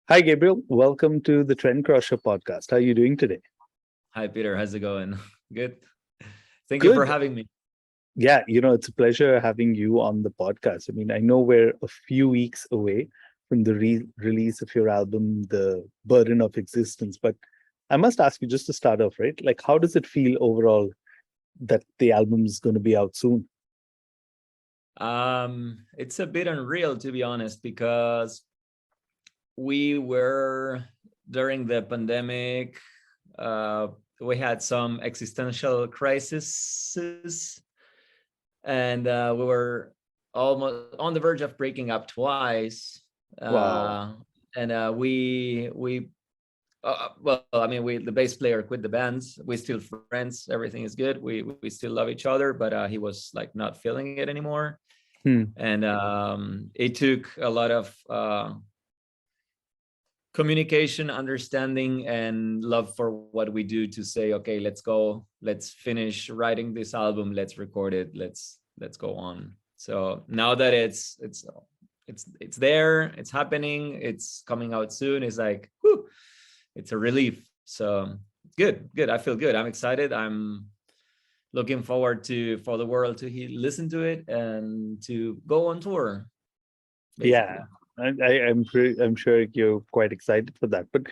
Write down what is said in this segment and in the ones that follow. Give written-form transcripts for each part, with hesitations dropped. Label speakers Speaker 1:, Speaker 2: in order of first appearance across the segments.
Speaker 1: Hi, Gabriel. Welcome to the Trendcrusher podcast. How are you doing today?
Speaker 2: Hi, Peter. How's it going? Good. Thank you for
Speaker 1: Good.
Speaker 2: having me.
Speaker 1: Yeah, it's a pleasure having you on the podcast. I mean, I know we're a few weeks away from the release of your album, The Burden of Existence, but I must ask you just to start off, right? Like, how does it feel overall that the album is going to be out soon?
Speaker 2: It's a bit unreal, to be honest, because we were during the pandemic. We had some existential crises, and we were almost on the verge of breaking up twice.
Speaker 1: Wow.
Speaker 2: Well, I mean, the bass player quit the band. We're still friends. Everything is good. We still love each other, but he was like not feeling it anymore.
Speaker 1: Hmm.
Speaker 2: And it took a lot of communication, understanding, and love for what we do to say, okay, let's go. Let's finish writing this album. Let's record it. Let's go on. So now that it's there, it's happening, it's coming out soon. It's like, whew, it's a relief. So good. I feel good. I'm excited. I'm looking forward for the world to listen to it and to go on tour, basically.
Speaker 1: Yeah, I'm sure you're quite excited for that. But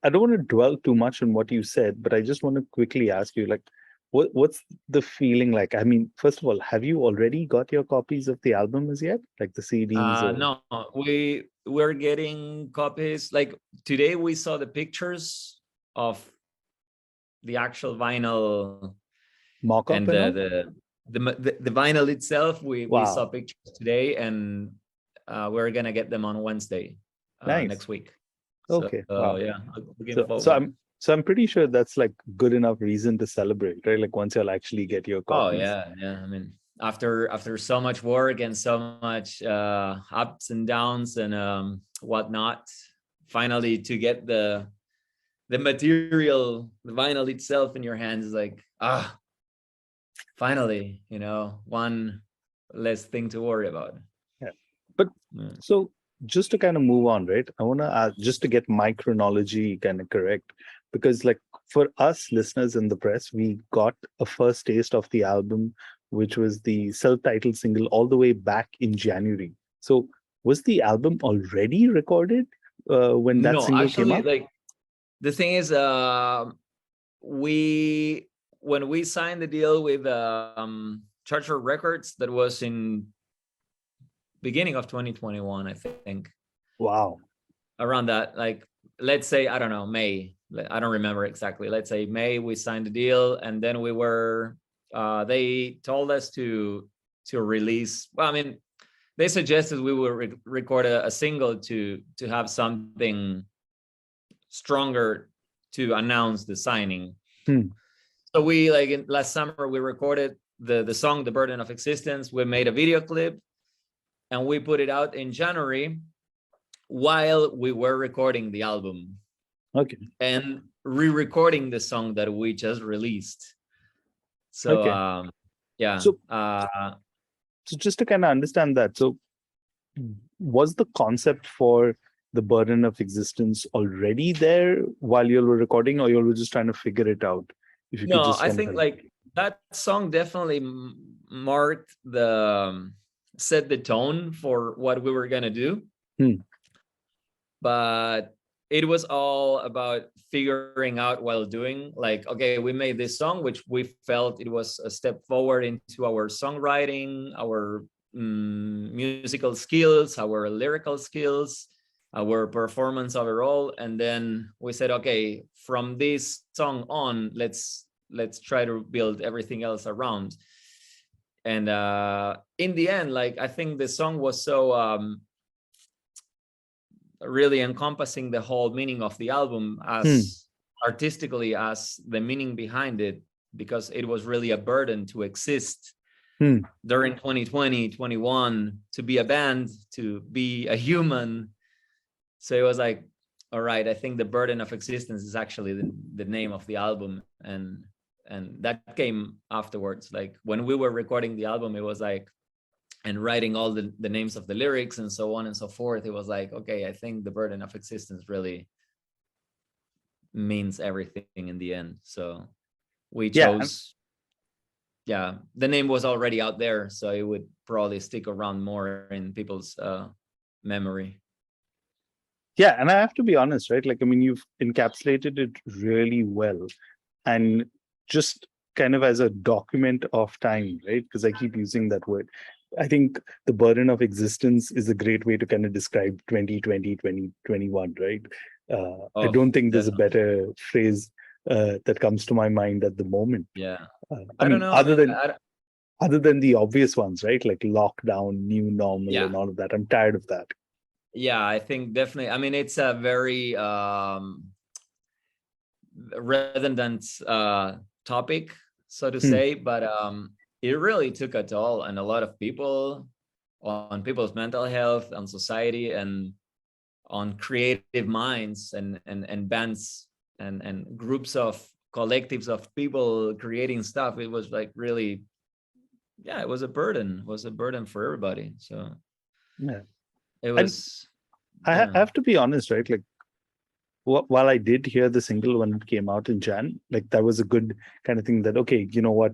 Speaker 1: I don't want to dwell too much on what you said, but I just want to quickly ask you, like, what's the feeling like? I mean, first of all, have you already got your copies of the album as yet, like the CDs or?
Speaker 2: No, we're getting copies. Like today, we saw the pictures of the actual vinyl
Speaker 1: Mock-up
Speaker 2: and
Speaker 1: and all?
Speaker 2: the vinyl itself. We saw
Speaker 1: Wow,
Speaker 2: pictures today, and we're gonna get them on Wednesday
Speaker 1: nice.
Speaker 2: next week. So
Speaker 1: Okay, wow.
Speaker 2: yeah, looking
Speaker 1: So
Speaker 2: forward.
Speaker 1: I'm pretty sure that's like good enough reason to celebrate, right? Like once you'll actually get your
Speaker 2: Oh
Speaker 1: copies.
Speaker 2: yeah. I mean, after so much work and so much ups and downs and whatnot, finally to get the material, the vinyl itself in your hands is like, finally, one less thing to worry about.
Speaker 1: Yeah. But
Speaker 2: Yeah.
Speaker 1: so just to kind of move on, right? I want to ask just to get my chronology kind of correct, because like for us listeners in the press, we got a first taste of the album, which was the self-titled single all the way back in January. So was the album already recorded when that
Speaker 2: No,
Speaker 1: single came
Speaker 2: actually,
Speaker 1: out?
Speaker 2: like the thing is, we when we signed the deal with Charter Records, that was in beginning of 2021, I think.
Speaker 1: Wow.
Speaker 2: Around that, like, let's say, I don't know, May. I don't remember exactly. Let's say May, we signed the deal, and then they told us to release. Well, I mean, they suggested we would record a single to have something stronger to announce the signing.
Speaker 1: Hmm.
Speaker 2: So we, like, last summer, we recorded the song "The Burden of Existence." We made a video clip, and we put it out in January while we were recording the album
Speaker 1: Okay.
Speaker 2: and re-recording the song that we just released. So
Speaker 1: Okay.
Speaker 2: yeah.
Speaker 1: So so just to kind of understand that, so was the concept for the burden of existence already there while you were recording, or you were just trying to figure it out? If you could
Speaker 2: No,
Speaker 1: just
Speaker 2: I
Speaker 1: kind of
Speaker 2: think
Speaker 1: help.
Speaker 2: like that song definitely marked set the tone for what we were gonna do.
Speaker 1: Hmm.
Speaker 2: But it was all about figuring out while doing, like, okay, we made this song, which we felt it was a step forward into our songwriting, our musical skills, our lyrical skills, our performance overall. And then we said, okay, from this song on, let's try to build everything else around. And in the end, like, I think the song was so really encompassing the whole meaning of the album,
Speaker 1: Hmm.
Speaker 2: as artistically as the meaning behind it, because it was really a burden to exist
Speaker 1: Hmm.
Speaker 2: during 2020, 21, to be a band, to be a human. So it was like, all right, I think the burden of existence is actually the name of the album. And that came afterwards. Like when we were recording the album, it was like, and writing all the names of the lyrics and so on and so forth, it was like, okay, I think the burden of existence really means everything in the end. So we
Speaker 1: Yeah,
Speaker 2: chose, yeah, the name was already out there, so it would probably stick around more in people's memory.
Speaker 1: yeah, and I have to be honest, right? Like, I mean, you've encapsulated it really well, and just kind of as a document of time, right? Because I keep using that word. I think the burden of existence is a great way to kind of describe 2020, 2021, right? I
Speaker 2: Oh,
Speaker 1: don't think there's a
Speaker 2: definitely.
Speaker 1: better phrase that comes to my mind at the moment.
Speaker 2: Yeah.
Speaker 1: I
Speaker 2: I don't
Speaker 1: mean,
Speaker 2: know. I mean,
Speaker 1: other than the obvious ones, right? Like lockdown, new normal,
Speaker 2: yeah.
Speaker 1: and all of that. I'm tired of that.
Speaker 2: Yeah, I think definitely. I mean, it's a very redundant topic, so to
Speaker 1: Hmm.
Speaker 2: say, but it really took a toll on a lot of people, on people's mental health, on society, and on creative minds and bands and groups of collectives of people creating stuff. It was like really, yeah, it was a burden. It was a burden for everybody. So
Speaker 1: Yeah.
Speaker 2: it
Speaker 1: And
Speaker 2: was,
Speaker 1: I
Speaker 2: yeah.
Speaker 1: have to be honest, right? Like, while I did hear the single when it came out in Jan, like that was a good kind of thing that, okay, you know what,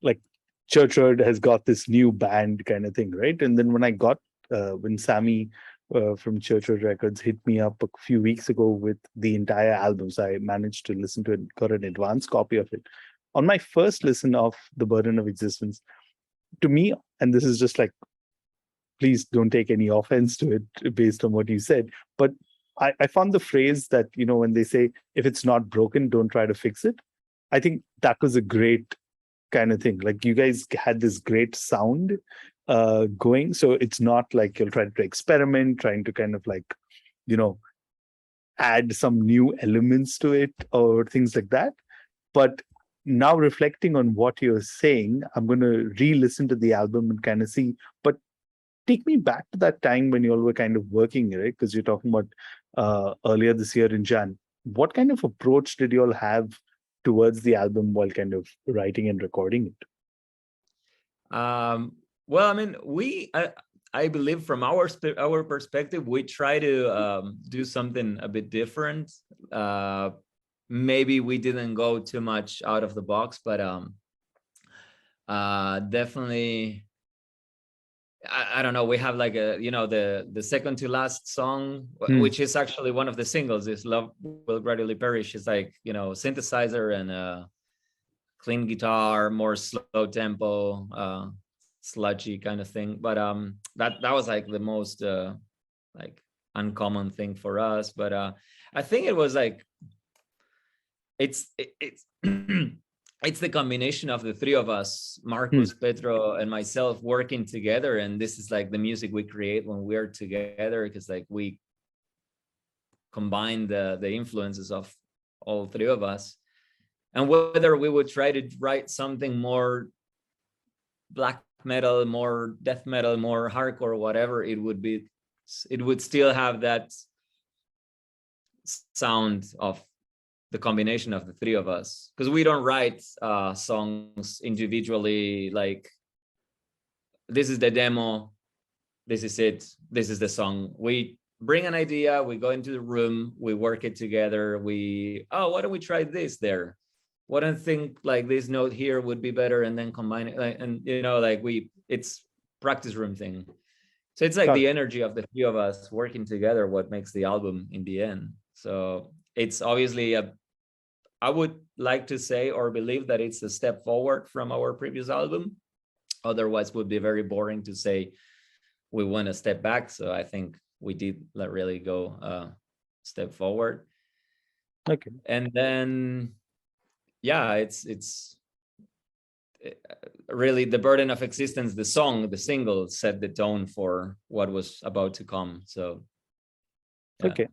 Speaker 1: like Church Road has got this new band kind of thing, right? And then when Sammy from Church Road Records hit me up a few weeks ago with the entire album, so I managed to listen to it, got an advance copy of it. On my first listen of The Burden of Existence, to me, and this is just like, please don't take any offense to it based on what you said, but I found the phrase that, when they say, if it's not broken, don't try to fix it. I think that was a great kind of thing. Like, you guys had this great sound going. So it's not like you're trying to experiment, trying to kind of like, you know, add some new elements to it or things like that. But now reflecting on what you're saying, I'm going to re-listen to the album and kind of see. But take me back to that time when you all were kind of working, right? Because you're talking about earlier this year in Jan. What kind of approach did you all have towards the album while kind of writing and recording it?
Speaker 2: Well, I mean, I believe from our perspective, we try to do something a bit different. Maybe we didn't go too much out of the box, but definitely, I don't know. We have like the second to last song,
Speaker 1: Hmm.
Speaker 2: which is actually one of the singles. Is "Love Will Gradually Perish." It's like synthesizer and clean guitar, more slow tempo, sludgy kind of thing. But that was like the most like uncommon thing for us. But I think it was like it's it's the combination of the three of us,
Speaker 1: Hmm.
Speaker 2: Marcus, Pedro, and myself, working together. And this is like the music we create when we're together, because like we combine the influences of all three of us. And whether we would try to write something more black metal, more death metal, more hardcore, whatever, it would still have that sound of the combination of the three of us, because we don't write songs individually. Like, this is the demo, this is it, this is the song. We bring an idea, we go into the room, we work it together. Why don't we try this there? What do I think, like this note here would be better, and then combine it, and like it's practice room thing. So it's like
Speaker 1: Got
Speaker 2: the
Speaker 1: it.
Speaker 2: energy of the three of us working together what makes the album in the end. So it's obviously I would like to say or believe that it's a step forward from our previous album. Otherwise, would be very boring to say we went a step back. So I think we did really go step forward.
Speaker 1: Okay.
Speaker 2: And then, yeah, it's really the burden of existence. The song, the single, set the tone for what was about to come. So, yeah.
Speaker 1: Okay.